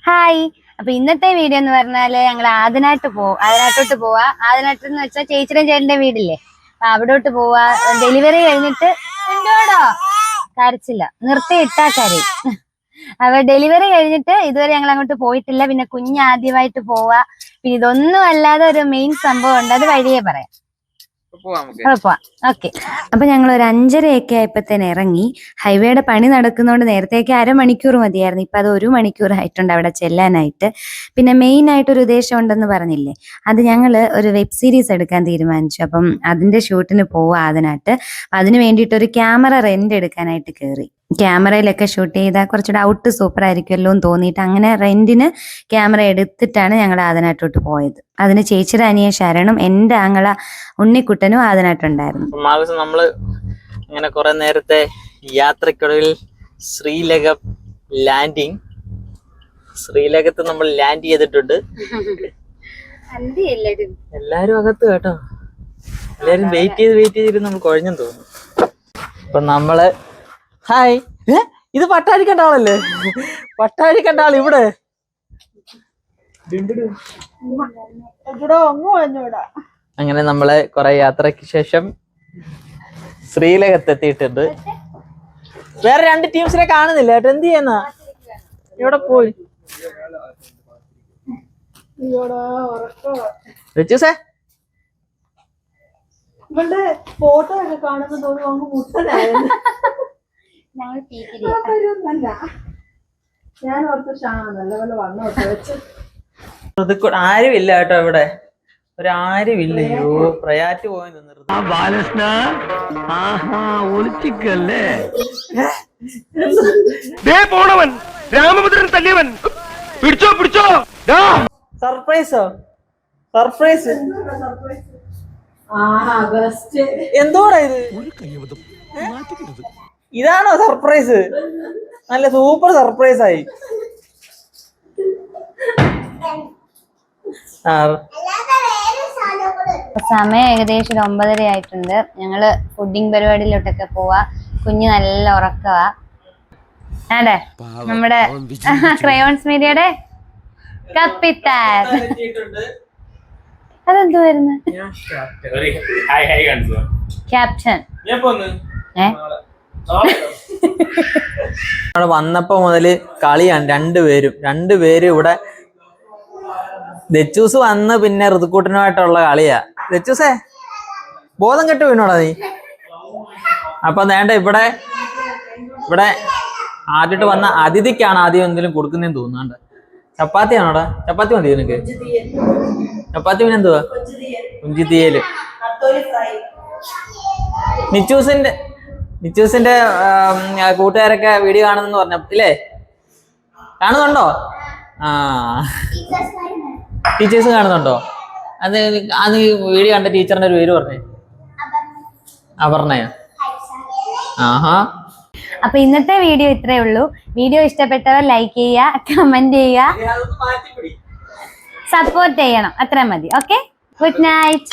Hi. അപ്പൊ ഇന്നത്തെ video എന്ന് പറഞ്ഞാല് ഞങ്ങൾ ആദിനാട്ടോട്ട് പോവാ. ആദിനാട്ട് എന്ന് വെച്ചാൽ ചേച്ചിയുടെ ചേട്ടന്റെ വീടില്ലേ, അപ്പൊ അവിടോട്ട് പോവാ. ഡെലിവറി കഴിഞ്ഞിട്ട് എന്തോടോ കരച്ചില്ല, നിർത്തി ഇട്ടാ കരയും. അപ്പൊ ഡെലിവറി കഴിഞ്ഞിട്ട് ഇതുവരെ ഞങ്ങൾ അങ്ങോട്ട് പോയിട്ടില്ല. പിന്നെ കുഞ്ഞ് ആദ്യമായിട്ട് പോവാ. പിന്നെ ഇതൊന്നും അല്ലാതെ ഒരു മെയിൻ സംഭവം ഉണ്ട്, അത് വഴിയേ പറയാം. പോവാം. ഓക്കെ. അപ്പൊ ഞങ്ങൾ ഒരു 5:30 ആയപ്പോഴത്തേന് ഇറങ്ങി. ഹൈവേയുടെ പണി നടക്കുന്നതുകൊണ്ട് നേരത്തേക്ക് 1/2 മണിക്കൂർ മതിയായിരുന്നു, ഇപ്പൊ അത് 1 മണിക്കൂർ ആയിട്ടുണ്ട് അവിടെ ചെല്ലാനായിട്ട്. പിന്നെ മെയിൻ ആയിട്ട് ഒരു ഉദ്ദേശം ഉണ്ടെന്ന് പറഞ്ഞില്ലേ, അത് ഞങ്ങൾ ഒരു വെബ് സീരീസ് എടുക്കാൻ തീരുമാനിച്ചു. അപ്പം അതിന്റെ ഷൂട്ടിന് പോവാ അതിനായിട്ട്. അതിന് വേണ്ടിയിട്ട് ഒരു ക്യാമറ റെന്റ് എടുക്കാനായിട്ട് കയറി. ക്യാമറയിലൊക്കെ ഷൂട്ട് ചെയ്താൽ കുറച്ചുകൂടെ ഔട്ട് സൂപ്പർ ആയിരിക്കുമല്ലോ എന്ന് തോന്നിയിട്ട് അങ്ങനെ റെന്റിന് ക്യാമറ എടുത്തിട്ടാണ് ഞങ്ങൾ അതിനായിട്ടോട്ട് പോയത്. അതിന് ചേച്ചിയുടെ അനിയൻ ശരണും എൻ്റെ ആങ്ങള ഉണ്ണിക്കുട്ടനും അതിനായിട്ടുണ്ടായിരുന്നു. നമ്മള് അങ്ങനെ കുറെ നേരത്തെ യാത്രക്കൊടുവിൽ ശ്രീലകത്ത് നമ്മൾ ലാൻഡ് ചെയ്തിട്ടുണ്ട്. എല്ലാരും അകത്ത് കേട്ടോ, എല്ലാരും വെയിറ്റ് ചെയ്തിട്ട് നമ്മൾ കുഴഞ്ഞെന്ന് തോന്നുന്നു. അപ്പൊ നമ്മള് ഹായ്, ഇത് പട്ടാഴി കണ്ട ആളല്ലേ? പട്ടാഴി കണ്ട ആൾ ഇവിടെ. അങ്ങനെ നമ്മള് കുറെ യാത്രക്ക് ശേഷം ശ്രീലകത്ത് എത്തിയിട്ടുണ്ട്. വേറെ 2 ടീംസിനെ കാണുന്നില്ല കേട്ടോ, എന്ത് ചെയ്യുന്ന? ഇവിടെ പോയി ഫോട്ടോ ഒക്കെ കാണുമ്പോൾ തോന്നുന്നു മുട്ടനായിരുന്നു. ഞാൻ ഓർത്ത് നല്ലപോലെ വന്നോട്ടെ വെച്ച്. ആരുമില്ല കേട്ടോ ഇവിടെ, ഒരാരുമില്ല. അയ്യോ, പ്രയാറ്റ് പോയി ഒളിച്ചിക്കല്ലേ പോണവൻ രാമഭദ്രൻ തല്ലിയവൻ. പിടിച്ചോ പിടിച്ചോ. സർപ്രൈസ് എന്തോടാ ഇത്? ഇതാണോ സർപ്രൈസ്? നല്ല സൂപ്പർ സർപ്രൈസ് ആയി. സമയം ഏകദേശം 9:30 ആയിട്ടുണ്ട്. ഞങ്ങള് ഫുഡിങ് പരിപാടിയിലോട്ടൊക്കെ പോവാ. കുഞ്ഞ് നല്ല ഉറക്കവാ. അതെ, നമ്മുടെ ക്രയോൺസ് മീഡിയയുടെ കപ്പിത്താൻ. അതെന്തുവായിരുന്നു? ക്യാപ്റ്റൻ. വന്നപ്പോ മുതല് കളിയാണ് രണ്ടുപേരും ഇവിടെ. ദച്ചൂസ് വന്ന് പിന്നെ ഋതുക്കൂട്ടനുമായിട്ടുള്ള കളിയാ. ദച്ചൂസേ, ബോധം കെട്ട് വീണോടാ നീ? അപ്പൊ വേണ്ട, ഇവിടെ ആദ്യമായിട്ട് വന്ന അതിഥിക്കാണ് ആദ്യം എന്തെങ്കിലും കൊടുക്കുന്നതെന്ന് തോന്നുന്നുണ്ട്. ചപ്പാത്തിയാണോടാ? ചപ്പാത്തി മതി നിനക്ക്? ചപ്പാത്തി പിന്നെ എന്തുവാ? കുഞ്ചിത്തീയല്. നിച്ചൂസിന്റെ കൂട്ടുകാരൊക്കെ വീഡിയോ കാണുന്നെന്ന് പറഞ്ഞില്ലേ? കാണുന്നുണ്ടോ? ടീച്ചേഴ്സ് കാണുന്നുണ്ടോ? അത് വീഡിയോ കണ്ട ടീച്ചറിന്റെ ഒരു പേര് പറഞ്ഞേ. അപർണയോ? ആഹാ. അപ്പൊ ഇന്നത്തെ വീഡിയോ ഇത്രേ ഉള്ളൂ. വീഡിയോ ഇഷ്ടപ്പെട്ടവർ ലൈക്ക് ചെയ്യുക, കമന്റ് ചെയ്യുക, സപ്പോർട്ട് ചെയ്യണം. അത്ര മതി. Okay, good night.